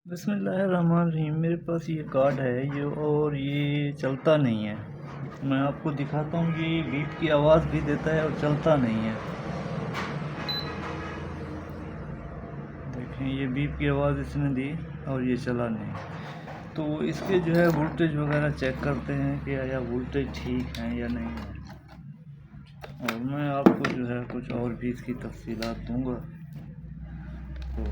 बिस्मिल्लाहिर्रहमानिर्रहीम। मेरे पास ये कार्ड है ये और ये चलता नहीं है। मैं आपको दिखाता हूँ। ये बीप की आवाज़ भी देता है और चलता नहीं है। देखें, ये बीप की आवाज़ इसने दी और ये चला नहीं। तो इसके जो है वोल्टेज वगैरह चेक करते हैं कि या वोल्टेज ठीक है या नहीं है। और मैं आपको जो है कुछ और भी इसकी तफसीलात दूँगा। तो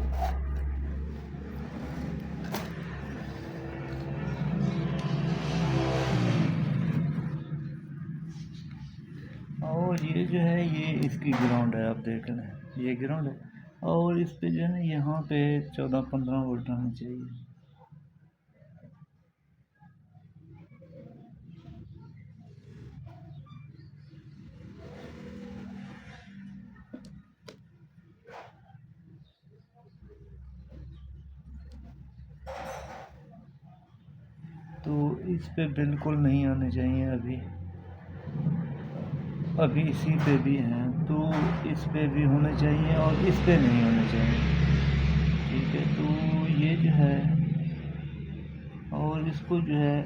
और ये जो है ये इसकी ग्राउंड है, आप देख रहे हैं ये ग्राउंड है। और इस पे जो है ना यहाँ पे 14-15 वोल्ट आनी चाहिए। तो इस पे बिल्कुल नहीं आने चाहिए। अभी इसी पे भी हैं, तो इस पे भी होने चाहिए और इस पे नहीं होने चाहिए। ठीक है, तो ये जो है और इसको जो है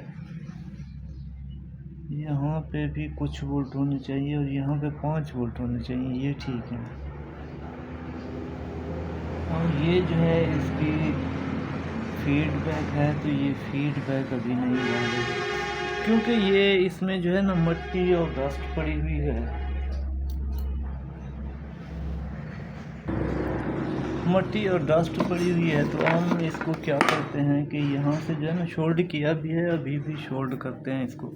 यहाँ पे भी कुछ वोल्ट होने चाहिए और यहाँ पे 5 वोल्ट होने चाहिए। ये ठीक है। और ये जो है इसकी फीडबैक है, तो ये फीडबैक अभी नहीं आ रही क्योंकि ये इसमें जो है ना मिट्टी और डस्ट पड़ी हुई है। मिट्टी और डस्ट पड़ी हुई है, तो हम इसको क्या करते हैं कि यहाँ से जो है ना शोल्ड किया भी है, अभी भी शोल्ड करते हैं इसको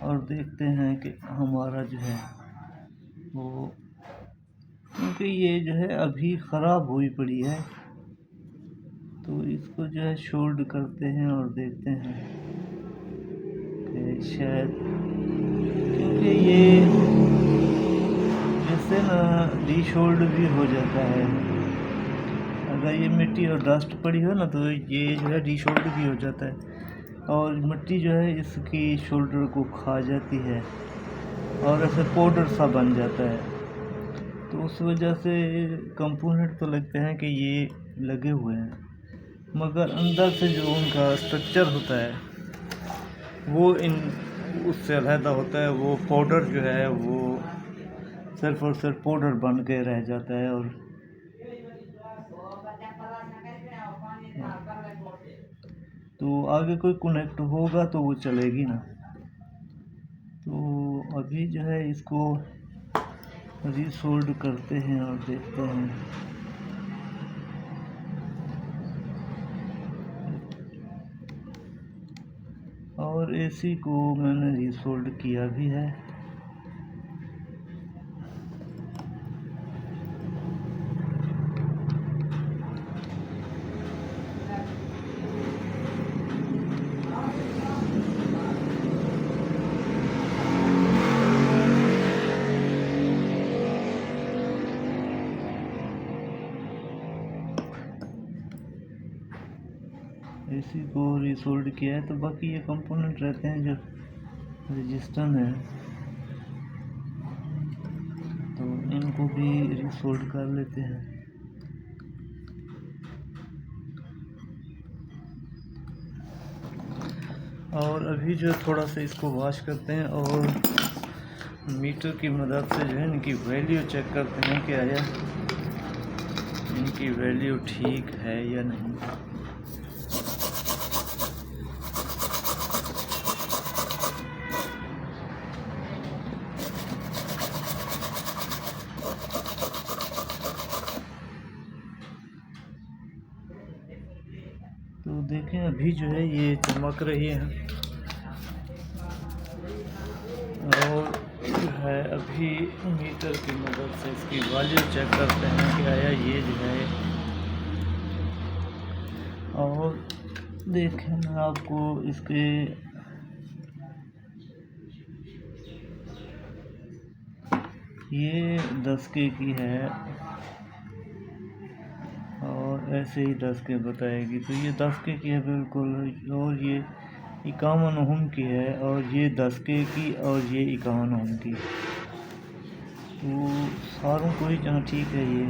और देखते हैं कि हमारा जो है वो, क्योंकि ये जो है अभी ख़राब हुई पड़ी है। तो इसको जो है शोल्ड करते हैं और देखते हैं कि शायद, क्योंकि ये जैसे ना रीशोल्ड भी हो जाता है। अगर ये मिट्टी और डस्ट पड़ी हो ना तो ये जो है रीशोल्ड भी हो जाता है और मिट्टी जो है इसकी शोल्डर को खा जाती है और ऐसे पाउडर सा बन जाता है। तो उस वजह से कंपोनेंट तो लगते हैं कि ये लगे हुए हैं, मगर अंदर से जो उनका स्ट्रक्चर होता है वो उससे अलहदा होता है। वो पाउडर जो है वो सिर्फ और सिर्फ पाउडर बन के रह जाता है। और तो आगे कोई कनेक्ट होगा तो वो चलेगी ना। तो अभी जो है इसको रीसोल्ड करते हैं और देखते हैं। और एसी को मैंने रीसोल्ड किया भी है। एसी को रीसोल्ड किया है, तो बाकी ये कंपोनेंट रहते हैं जो रजिस्टर है, तो इनको भी रीसोल्ड कर लेते हैं। और अभी जो थोड़ा सा इसको वॉश करते हैं और मीटर की मदद से जो है इनकी वैल्यू चेक करते हैं कि आया इनकी वैल्यू ठीक है या नहीं। तो देखें, अभी जो है ये चमक रही है और जो है अभी मीटर की मदद से इसकी वैल्यू चेक करते हैं कि आया ये जो है। और देखें, मैं आपको इसके ये 10 की है और ऐसे ही 10 बताएगी, तो ये 10 की है बिल्कुल। और ये 51 ओम की है और ये 10 की और ये 51 ओम की। तो सारों को ही जहाँ ठीक है ये।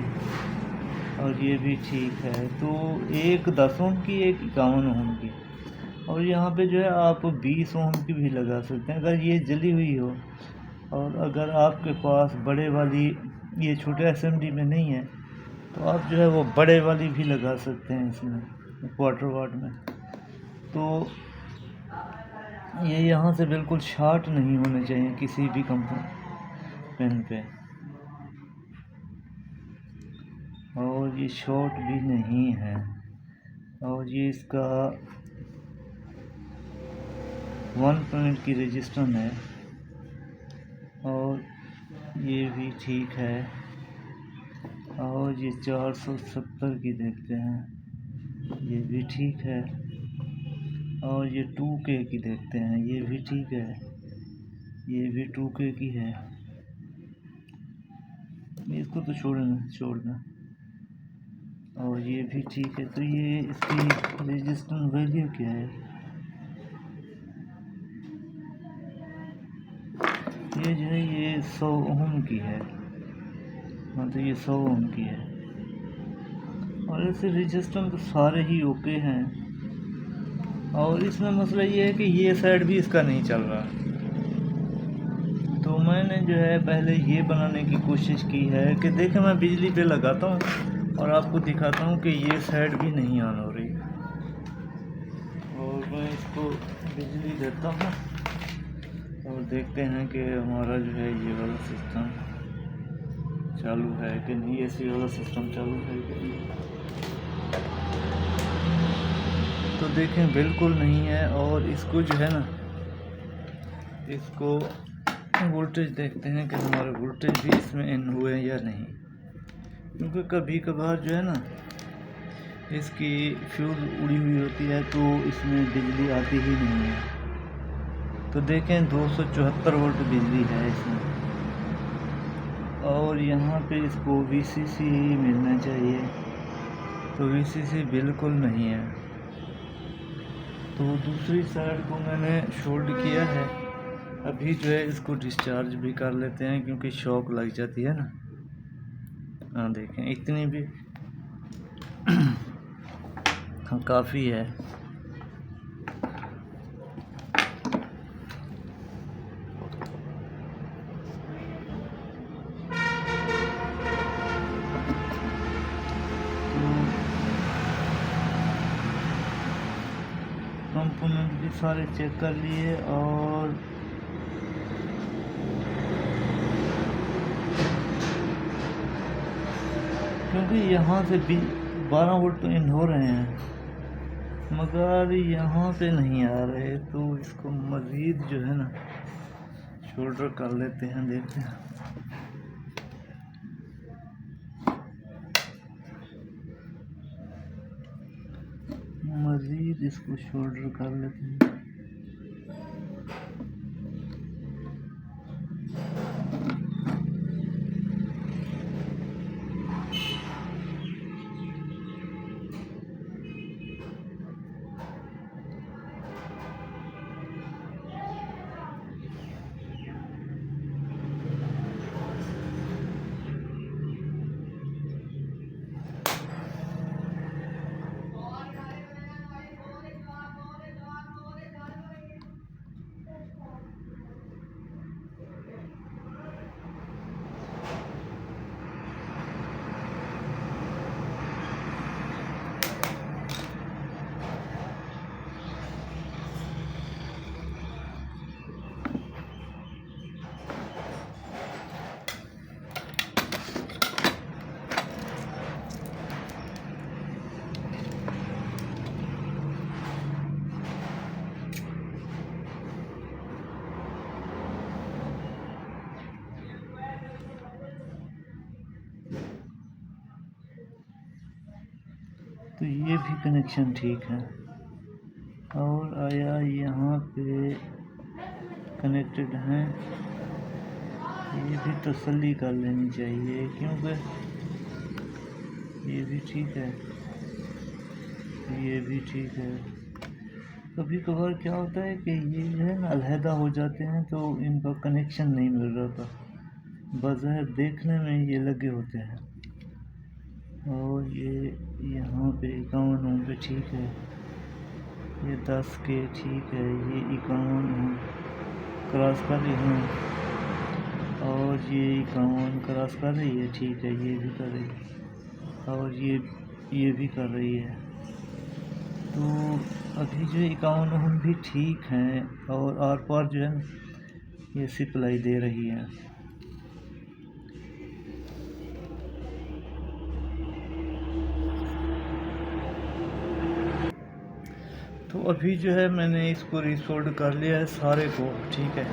और ये भी ठीक है। तो एक 10 ओम की, एक 51 ओम की, और यहाँ पे जो है आप 20 ओम की भी लगा सकते हैं अगर ये जली हुई हो। और अगर आपके पास बड़े वाली, ये छोटे SMD में नहीं है, तो आप जो है वो बड़े वाली भी लगा सकते हैं इसमें, क्वार्टर वाट में। तो ये यहाँ से बिल्कुल शॉर्ट नहीं होने चाहिए किसी भी कंपनी पेन पे, और ये शॉर्ट भी नहीं है। और ये इसका 1 पॉइंट की रजिस्टर है, और ये भी ठीक है। और ये 470 की देखते हैं, ये भी ठीक है। और ये 2K की देखते हैं, ये भी ठीक है, ये भी 2K की है। इसको तो छोड़ना। और ये भी ठीक है। तो ये इसकी रजिस्टर वैल्यू क्या है? ये जो है ये 100 ओम की है, मतलब ये 100 ओम की है। और ऐसे रजिस्टर तो सारे ही ओके हैं। और इसमें मसला ये है कि ये साइड भी इसका नहीं चल रहा। तो मैंने जो है पहले ये बनाने की कोशिश की है कि देखें, मैं बिजली पे लगाता हूँ और आपको दिखाता हूँ कि ये साइड भी नहीं ऑन हो रही। और मैं इसको बिजली देता हूँ और देखते हैं कि हमारा जो है ये वाला सिस्टम चालू है कि नहीं, AC वाला सिस्टम चालू है कि नहीं। तो देखें बिल्कुल नहीं है। और इसको जो है ना, इसको वोल्टेज देखते हैं कि हमारे वोल्टेज भी इसमें इन हुए या नहीं, क्योंकि कभी कभार जो है ना इसकी फ्यूज उड़ी हुई होती है तो इसमें बिजली आती ही नहीं है। तो देखें 274 वोल्ट बिजली है इसमें, और यहाँ पे इसको VCC ही मिलना चाहिए, तो VCC बिल्कुल नहीं है। तो दूसरी साइड को मैंने शोल्ड किया है। अभी जो है इसको डिस्चार्ज भी कर लेते हैं, क्योंकि शॉक लग जाती है ना। हाँ देखें, इतनी भी हाँ काफ़ी है। कंपोनेंट भी सारे चेक कर लिए, और क्योंकि यहाँ से भी 12 वोल्ट तो इन हो रहे हैं, मगर यहाँ से नहीं आ रहे। तो इसको मज़ीद जो है ना शोल्डर कर लेते हैं, देखते हैं। मज़ीद इसको शोल्डर कर लेते हैं। तो ये भी कनेक्शन ठीक है। और आया यहाँ पे कनेक्टेड हैं, ये भी तसल्ली कर लेनी चाहिए, क्योंकि ये भी ठीक है, ये भी ठीक है। कभी कभार क्या होता है कि ये जो है ना अलहदा हो जाते हैं, तो इनका कनेक्शन नहीं मिल रहा था, बज़ाहिर देखने में ये लगे होते हैं, और ये यहाँ पे 51 ओम पे ठीक है, ये 10 के ठीक है, ये 51 ओम क्रॉस कर रही है, और ये 51 क्रॉस कर रही है, ठीक है, ये भी कर रही है, और ये भी कर रही है। तो अभी जो 51 ओम भी ठीक हैं, और आर पार जो है ये सप्लाई दे रही है। तो अभी जो है मैंने इसको रीसोल्ड कर लिया है सारे को, ठीक है।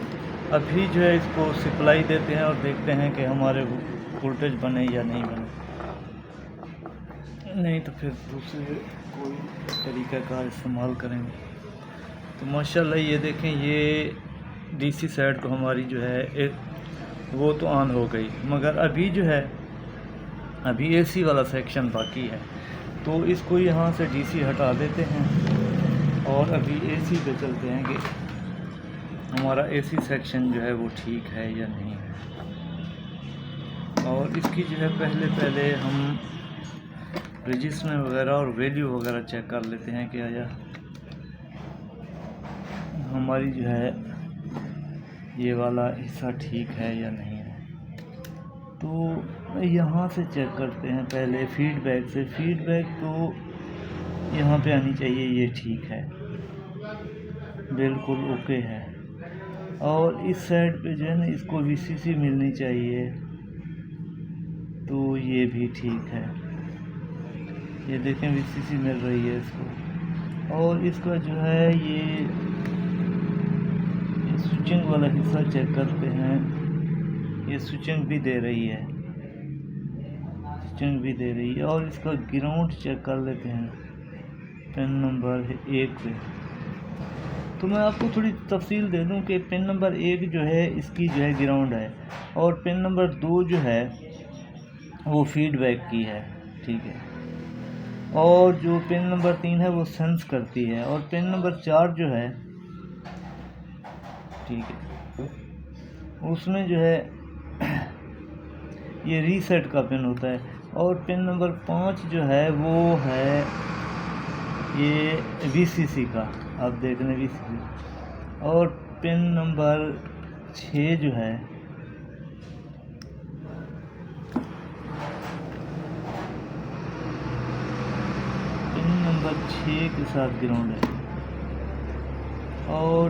अभी जो है इसको सप्लाई देते हैं और देखते हैं कि हमारे वोल्टेज बने या नहीं बने, नहीं तो फिर दूसरे कोई तरीक़ा का इस्तेमाल करेंगे। तो माशाल्लाह ये देखें, ये डीसी साइड तो हमारी जो है वो तो ऑन हो गई, मगर अभी जो है अभी एसी वाला सेक्शन बाकी है। तो इसको यहाँ से डीसी हटा देते हैं और अभी एसी पे चलते हैं कि हमारा एसी सेक्शन जो है वो ठीक है या नहीं है। और इसकी जो है पहले हम रजिस्टर वगैरह और वैल्यू वगैरह चेक कर लेते हैं कि आया हमारी जो है ये वाला हिस्सा ठीक है या नहीं है। तो यहाँ से चेक करते हैं पहले फीडबैक से। फीडबैक तो यहाँ पे आनी चाहिए, ये ठीक है, बिल्कुल ओके है। और इस साइड पे जो है ना इसको वीसीसी मिलनी चाहिए, तो ये भी ठीक है, ये देखें वीसीसी मिल रही है इसको। और इसका जो है ये स्विचिंग वाला हिस्सा चेक करते हैं, ये स्विचिंग भी दे रही है, स्विचिंग भी दे रही है। और इसका ग्राउंड चेक कर लेते हैं पिन नंबर 1 पे। तो मैं आपको थोड़ी तफसील दे दूं कि पिन नंबर 1 जो है इसकी जो है ग्राउंड है, और पिन नंबर 2 जो है वो फीडबैक की है, ठीक है। और जो पिन नंबर 3 है वो सेंस करती है, और पिन नंबर 4 जो है, ठीक है, उसमें जो है ये रीसेट का पिन होता है। और पिन नंबर 5 जो है वो है ये वीसीसी का, आप देख लें वीसीसी। और पिन नंबर 6 जो है पिन नंबर 6 के साथ ग्राउंड है। और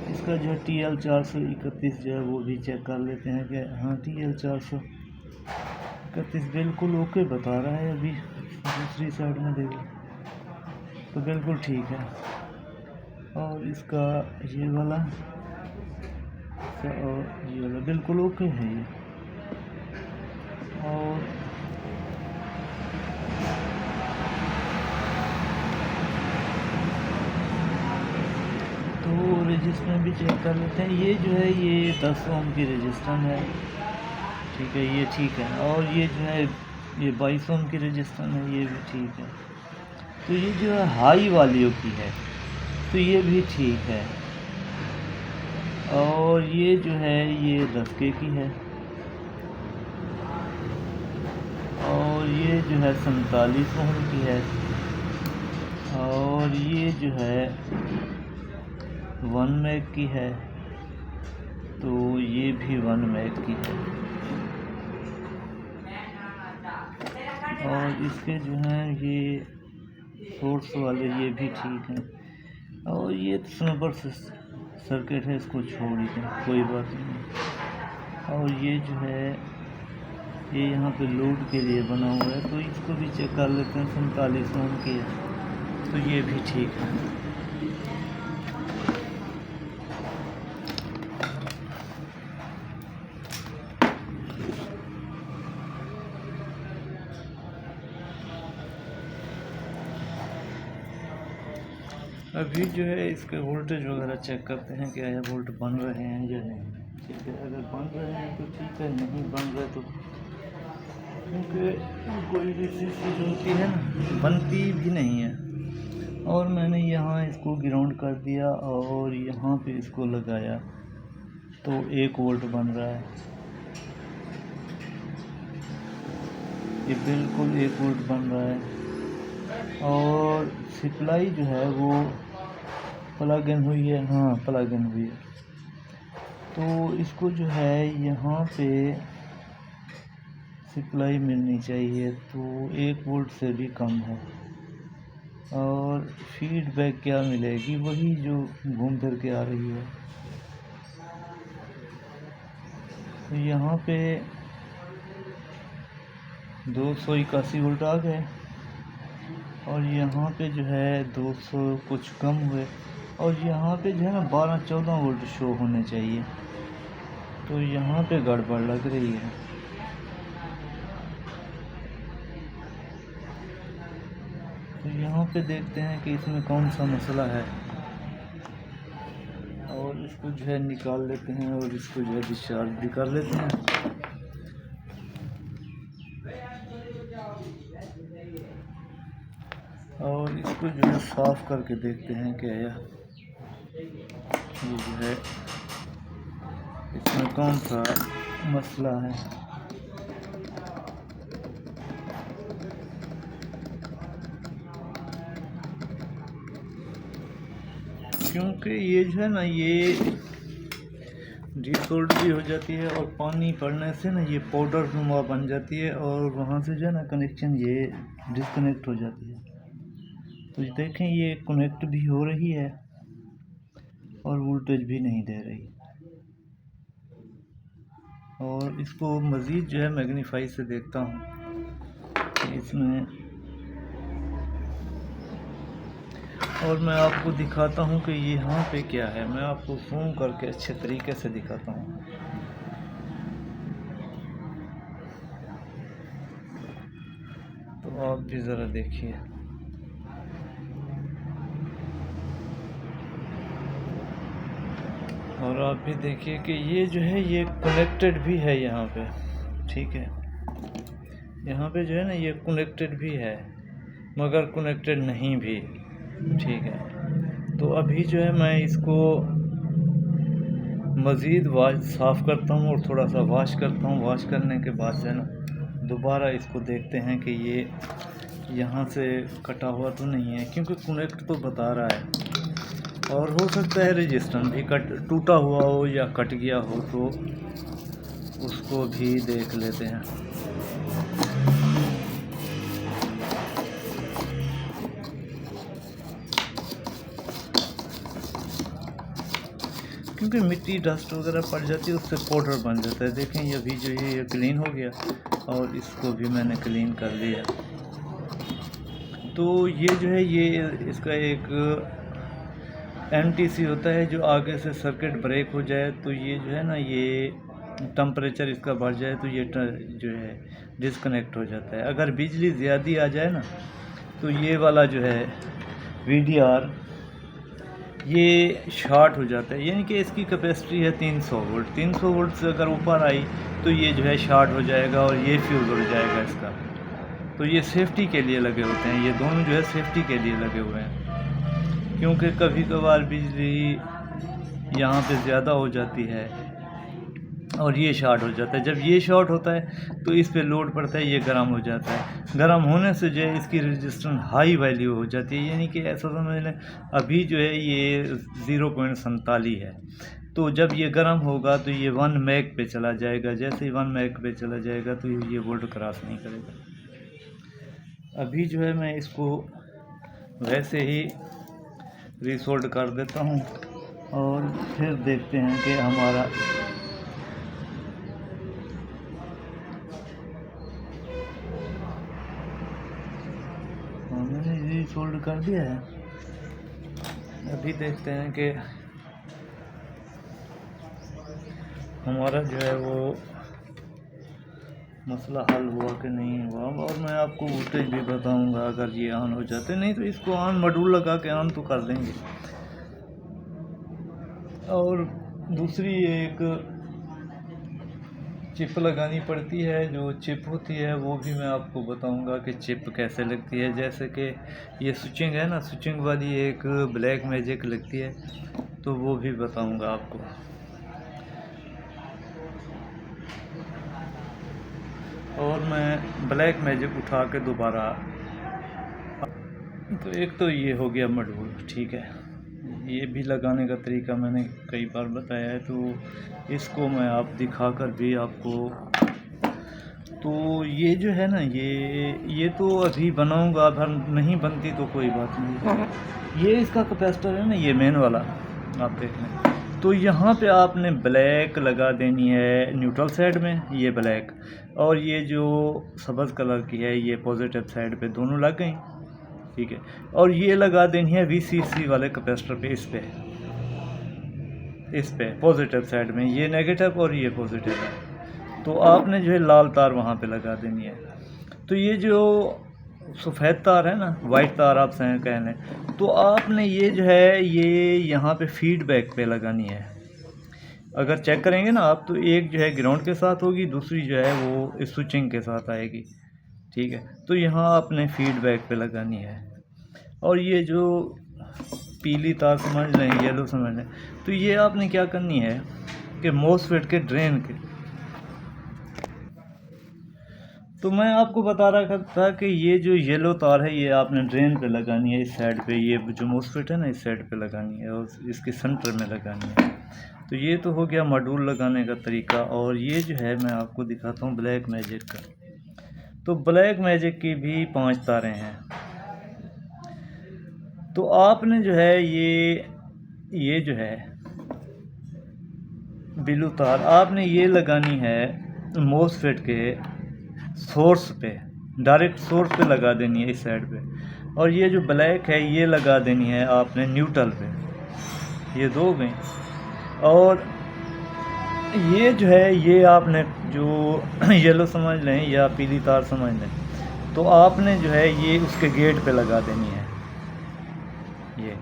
इसका जो है TL 431 जो है वो भी चेक कर लेते हैं कि हाँ TL 431 बिल्कुल ओके बता रहा है। अभी दूसरी साइड में देखो तो बिल्कुल ठीक है। और इसका ये वाला और ये वाला बिल्कुल ओके है ये। और तो रजिस्टर भी चेक कर लेते हैं। ये जो है ये 10 ओम की रजिस्टर है, ठीक है, ये ठीक है। और ये जो है ये 22 ओम की रजिस्टर है, ये भी ठीक है। तो ये जो है हाई वालियों की है, तो ये भी ठीक है। और ये जो है ये 10 के की है, और ये जो है 47 ओम की है। और ये जो है 1 मैग की है, तो ये भी 1 मैग की है। और इसके जो हैं ये सोर्स वाले ये भी ठीक हैं। और ये स्नूपर सर्किट है, इसको छोड़ ही दें, कोई बात नहीं। और ये जो है ये यहाँ पे लोड के लिए बना हुआ है, तो इसको भी चेक कर लेते हैं। 47 ओम की है, तो ये भी ठीक है। अभी जो है इसके वोल्टेज वगैरह चेक करते हैं कि आया वोल्ट बन रहे हैं या नहीं, ठीक है। अगर बन रहे हैं तो ठीक है, नहीं बन रहे तो, क्योंकि कोई भी चीज़ होती है ना बनती भी नहीं है। और मैंने यहाँ इसको ग्राउंड कर दिया और यहाँ पे इसको लगाया, तो 1 वोल्ट बन रहा है। ये बिल्कुल 1 वोल्ट बन रहा है। और सप्लाई जो है वो प्लग इन हुई है, हाँ प्लग इन हुई है। तो इसको जो है यहाँ पे सप्लाई मिलनी चाहिए, तो 1 वोल्ट से भी कम है। और फीडबैक क्या मिलेगी, वही जो घूम फिर के आ रही है। तो यहाँ पे 281 वोल्ट आ गए और यहाँ पे जो है 200 कुछ कम हुए और यहाँ पे जो है ना 12-14 वोल्ट शो होने चाहिए। तो यहाँ पे गड़बड़ लग रही है। तो यहाँ पे देखते हैं कि इसमें कौन सा मसला है और इसको जो है निकाल लेते हैं और इसको जो है डिस्चार्ज भी कर लेते हैं। और इसको जो है साफ करके देखते हैं क्या ये जो है इसमें कौन सा मसला है। क्योंकि ये जो है ना ये डिसोल्ड भी हो जाती है और पानी पड़ने से ना ये पाउडर नुमा बन जाती है और वहाँ से जो है ना कनेक्शन ये डिस्कनेक्ट हो जाती है। तो देखें ये कनेक्ट भी हो रही है और वोल्टेज भी नहीं दे रही। और इसको मज़ीद जो है मैग्नीफाई से देखता हूँ इसमें, और मैं आपको दिखाता हूँ कि ये यहाँ पे क्या है। मैं आपको ज़ूम करके अच्छे तरीके से दिखाता हूँ। तो आप भी ज़रा देखिए। और आप भी देखिए कि ये जो है ये कनेक्टेड भी है यहाँ पे, ठीक है। यहाँ पे जो है ना ये कनेक्टेड भी है मगर कनेक्टेड नहीं भी, ठीक है। तो अभी जो है मैं इसको मज़ीद साफ़ करता हूँ और थोड़ा सा वॉश करता हूँ। वॉश करने के बाद जो है ना दोबारा इसको देखते हैं कि ये यहाँ से कटा हुआ तो नहीं है, क्योंकि कनेक्ट तो बता रहा है। और हो सकता है रेजिस्टेंस भी टूटा हुआ हो या कट गया हो, तो उसको भी देख लेते हैं। क्योंकि मिट्टी डस्ट वगैरह पड़ जाती है उससे पाउडर बन जाता है। देखें ये अभी जो ये क्लीन हो गया और इसको भी मैंने क्लीन कर लिया। तो ये जो है ये इसका एक MTC होता है जो आगे से सर्किट ब्रेक हो जाए तो ये जो है ना ये टेम्परेचर इसका बढ़ जाए तो ये जो है डिस्कनेक्ट हो जाता है। अगर बिजली ज़्यादा आ जाए ना तो ये वाला जो है VDR ये शॉर्ट हो जाता है, यानी कि इसकी कैपेसिटी है 300 वोल्ट। 300 वोल्ट से अगर ऊपर आई तो ये जो है शॉर्ट हो जाएगा और ये फ्यूज़ हो जाएगा इसका। तो ये सेफ्टी के लिए लगे होते हैं, ये दोनों जो है सेफ्टी के लिए लगे हुए हैं। क्योंकि कभी कभार बिजली यहाँ पे ज़्यादा हो जाती है और ये शॉर्ट हो जाता है। जब ये शॉर्ट होता है तो इस पे लोड पड़ता है, ये गर्म हो जाता है। गर्म होने से जो है इसकी रेजिस्टेंस हाई वैल्यू हो जाती है, यानी कि ऐसा समझ लें अभी जो है ये 0.47 है। तो जब ये गर्म होगा तो ये 1 मैग पे चला जाएगा। जैसे ही 1 मैग पे चला जाएगा तो ये वोल्ट क्रॉस नहीं करेगा। अभी जो है मैं इसको वैसे ही रीसोल्ड कर देता हूँ और फिर देखते हैं कि हमारा मैंने रीसोल्ड कर दिया है। अभी देखते हैं कि हमारा जो है वो मसला हल हुआ कि नहीं हुआ। और मैं आपको वोल्टेज भी बताऊंगा अगर ये ऑन हो जाते, नहीं तो इसको ऑन मॉड्यूल लगा के ऑन तो कर देंगे। और दूसरी एक चिप लगानी पड़ती है, जो चिप होती है वो भी मैं आपको बताऊंगा कि चिप कैसे लगती है। जैसे कि ये स्विचिंग है ना, स्विचिंग वाली एक ब्लैक मैजिक लगती है, तो वो भी बताऊंगा आपको। और मैं ब्लैक मैजिक उठा के दोबारा, तो एक तो ये हो गया मॉड्यूल, ठीक है। ये भी लगाने का तरीका मैंने कई बार बताया है, तो इसको मैं आप दिखा कर भी आपको, तो ये जो है ना, ये तो अभी बनाऊंगा, अगर नहीं बनती तो कोई बात नहीं। ये इसका कैपेसिटर है ना, ये मेन वाला आप देख लें। तो यहाँ पे आपने ब्लैक लगा देनी है न्यूट्रल साइड में, ये ब्लैक, और ये जो सब्ज़ कलर की है ये पॉजिटिव साइड पे, दोनों लग गई, ठीक है। और ये लगा देनी है VCC वाले कैपेसिटर पे, इस पे पॉजिटिव साइड में, ये नेगेटिव और ये पॉजिटिव है। तो आपने जो है लाल तार वहाँ पे लगा देनी है। तो ये जो सफ़ेद तार है ना, वाइट तार आप कह लें, तो आपने ये जो है ये यहाँ पे फीडबैक पे लगानी है। अगर चेक करेंगे ना आप, तो एक जो है ग्राउंड के साथ होगी, दूसरी जो है वो स्विचिंग के साथ आएगी, ठीक है। तो यहाँ आपने फीडबैक पे लगानी है। और ये जो पीली तार समझ लें, येलो समझ लें, तो ये आपने क्या करनी है कि मोसफेट के ड्रेन के, तो मैं आपको बता रहा था कि ये जो येलो तार है ये आपने ड्रेन पे लगानी है, इस साइड पे, ये जो मोसफेट है ना इस साइड पे लगानी है और इसके सेंटर में लगानी है। तो ये तो हो गया मॉड्यूल लगाने का तरीका। और ये जो है मैं आपको दिखाता हूँ ब्लैक मैजिक का। तो ब्लैक मैजिक की भी 5 तारें हैं। तो आपने जो है ये जो है ब्लू तार आपने ये लगानी है मोसफेट के सोर्स पे, डायरेक्ट सोर्स पे लगा देनी है इस साइड पे। और ये जो ब्लैक है ये लगा देनी है आपने न्यूट्रल पे, ये दो गई। और ये जो है ये आपने जो येलो समझ लें या पीली तार समझ लें, तो आपने जो है ये उसके गेट पे लगा देनी है ये।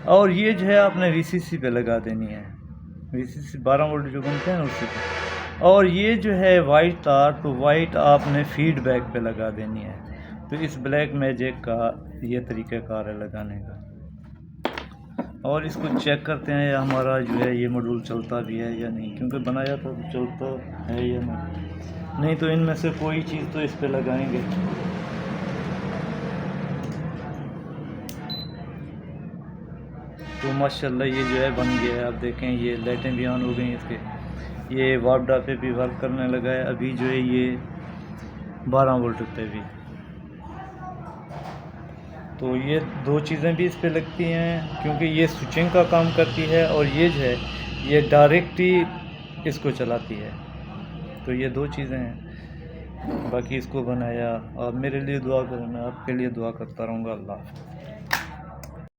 और ये जो है आपने VCC पे लगा देनी है, VCC 12 वोल्ट जो बनते हैं ना उसी पे। और ये जो है वाइट तार, तो वाइट आपने फीडबैक पे लगा देनी है। तो इस ब्लैक मैजिक का ये तरीक़ाकार है लगाने का। और इसको चेक करते हैं या हमारा जो है ये मॉड्यूल चलता भी है या नहीं, क्योंकि बनाया था तो चलता है या नहीं तो इनमें से कोई चीज़ तो इस पे लगाएंगे। तो माशाल्लाह ये जो है बन गया है। आप देखें ये लाइटें भी ऑन हो गई इसके, ये वापडा पे भी वर्क करने लगा है अभी जो है ये 12 वोल्ट पे भी। तो ये दो चीज़ें भी इस पे लगती हैं, क्योंकि ये स्विचिंग का काम करती है और ये जो है ये डायरेक्ट ही इसको चलाती है। तो ये दो चीज़ें हैं। बाकी इसको बनाया, आप मेरे लिए दुआ करें, मैं आपके लिए दुआ करता रहूँगा। अल्लाह।